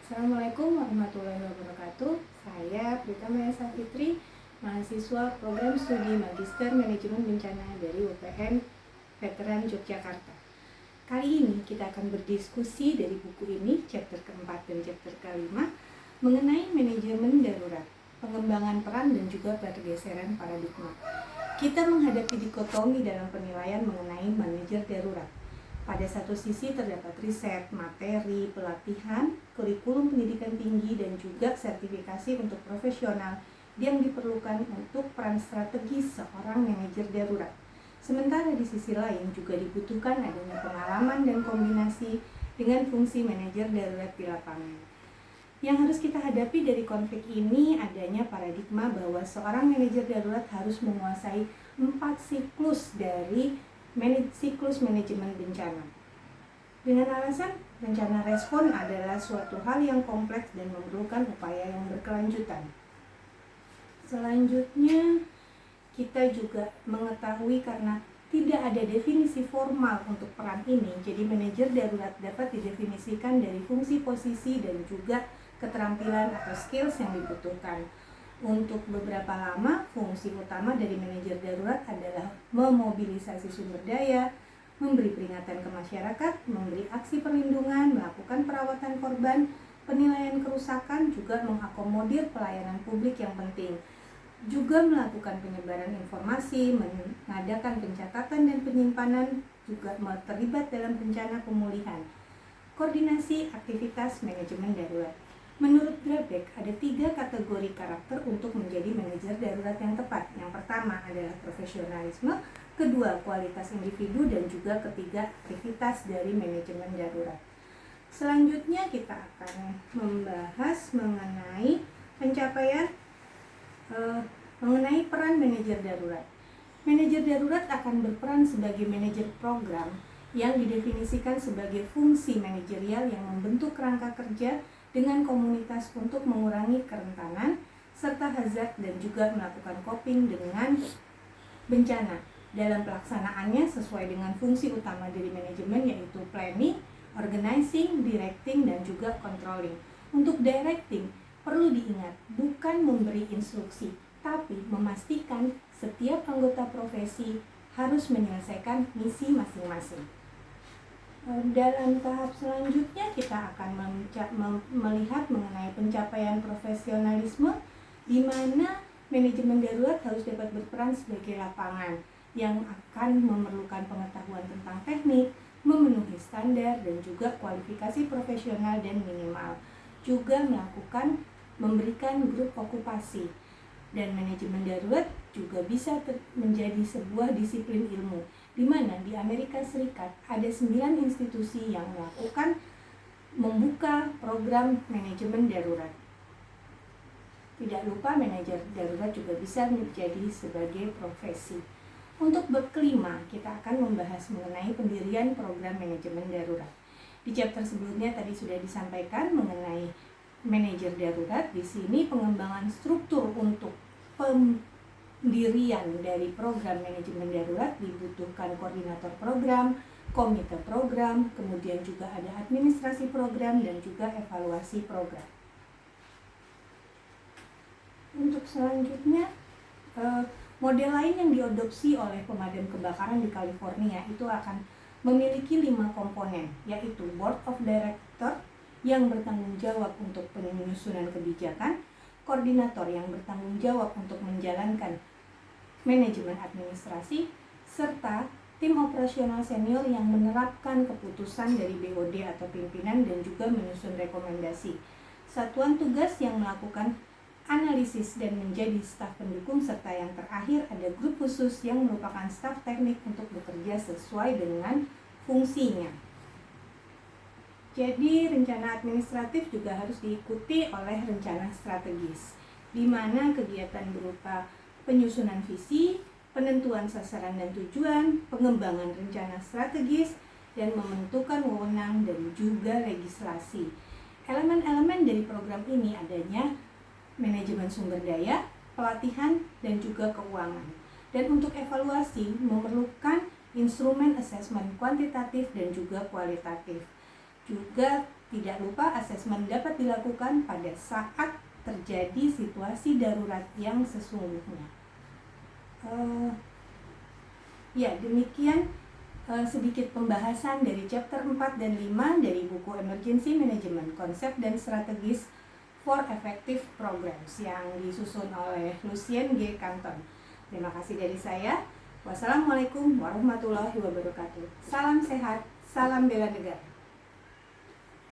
Assalamualaikum warahmatullahi wabarakatuh. Saya Prita Maya Safitri, mahasiswa program studi Magister Manajemen Bencana dari UPN Veteran Yogyakarta. Kali ini kita akan berdiskusi dari buku ini, chapter keempat dan chapter kelima, mengenai manajemen darurat, pengembangan peran dan juga pergeseran paradigma. Kita menghadapi dikotomi dalam penilaian mengenai manajer darurat. Pada satu sisi terdapat riset, materi, pelatihan, kurikulum pendidikan tinggi, dan juga sertifikasi untuk profesional yang diperlukan untuk peran strategis seorang manajer darurat. Sementara di sisi lain juga dibutuhkan adanya pengalaman dan kombinasi dengan fungsi manajer darurat di lapangan. Yang harus kita hadapi dari konflik ini adanya paradigma bahwa seorang manajer darurat harus menguasai 4 siklus dari siklus manajemen bencana. Dengan alasan rencana respon adalah suatu hal yang kompleks dan memerlukan upaya yang berkelanjutan. Selanjutnya, kita juga mengetahui karena tidak ada definisi formal untuk peran ini, jadi manajer darurat dapat didefinisikan dari fungsi, posisi, dan juga keterampilan atau skills yang dibutuhkan. Untuk beberapa lama, fungsi utama dari manajer darurat adalah memobilisasi sumber daya, memberi peringatan ke masyarakat, memberi aksi perlindungan, melakukan perawatan korban, penilaian kerusakan, juga mengakomodir pelayanan publik yang penting, juga melakukan penyebaran informasi, mengadakan pencatatan dan penyimpanan, juga terlibat dalam rencana pemulihan. Koordinasi aktivitas manajemen darurat. Menurut Grabeck, ada 3 kategori karakter untuk menjadi manajer darurat yang tepat. Yang pertama adalah profesionalisme, kedua kualitas individu, dan juga ketiga aktivitas dari manajemen darurat. Selanjutnya kita akan membahas mengenai mengenai peran manajer darurat. Manajer darurat akan berperan sebagai manajer program yang didefinisikan sebagai fungsi manajerial yang membentuk kerangka kerja dengan komunitas untuk mengurangi kerentanan serta hazard dan juga melakukan coping dengan bencana. Dalam pelaksanaannya sesuai dengan fungsi utama dari manajemen, yaitu planning, organizing, directing, dan juga controlling. Untuk directing, perlu diingat bukan memberi instruksi, tapi memastikan setiap anggota profesi harus menyelesaikan misi masing-masing. Dalam tahap selanjutnya kita akan melihat mengenai pencapaian profesionalisme, di mana manajemen darurat harus dapat berperan sebagai lapangan yang akan memerlukan pengetahuan tentang teknik, memenuhi standar dan juga kualifikasi profesional dan minimal, juga memberikan grup okupasi. Dan manajemen darurat juga bisa menjadi sebuah disiplin ilmu, di mana di Amerika Serikat ada 9 institusi yang membuka program manajemen darurat. Tidak lupa manajer darurat juga bisa menjadi sebagai profesi. Untuk bab kelima, kita akan membahas mengenai pendirian program manajemen darurat. Di chapter sebelumnya tadi sudah disampaikan mengenai manajer darurat. Di sini pengembangan struktur untuk pendirian dari program manajemen darurat dibutuhkan koordinator program, komite program, kemudian juga ada administrasi program dan juga evaluasi program. Untuk selanjutnya, model lain yang diadopsi oleh pemadam kebakaran di California itu akan memiliki 5 komponen, yaitu Board of Director yang bertanggung jawab untuk penyusunan kebijakan, koordinator yang bertanggung jawab untuk menjalankan manajemen administrasi, serta tim operasional senior yang menerapkan keputusan dari BOD atau pimpinan dan juga menyusun rekomendasi. Satuan tugas yang melakukan analisis dan menjadi staf pendukung, serta yang terakhir ada grup khusus yang merupakan staf teknik untuk bekerja sesuai dengan fungsinya. Jadi rencana administratif juga harus diikuti oleh rencana strategis, di mana kegiatan berupa penyusunan visi, penentuan sasaran dan tujuan, pengembangan rencana strategis, dan membentukkan wewenang dan juga legislasi. Elemen-elemen dari program ini adanya manajemen sumber daya, pelatihan, dan juga keuangan. Dan untuk evaluasi memerlukan instrumen asesmen kuantitatif dan juga kualitatif. Juga Tidak lupa asesmen dapat dilakukan pada saat terjadi situasi darurat yang sesungguhnya. Ya, demikian sedikit pembahasan dari chapter 4 dan 5 dari buku Emergency Management, Konsep dan Strategis for Effective Programs yang disusun oleh Lucien G. Canton. Terima kasih dari saya. Wassalamualaikum warahmatullahi wabarakatuh. Salam sehat, salam bela negara.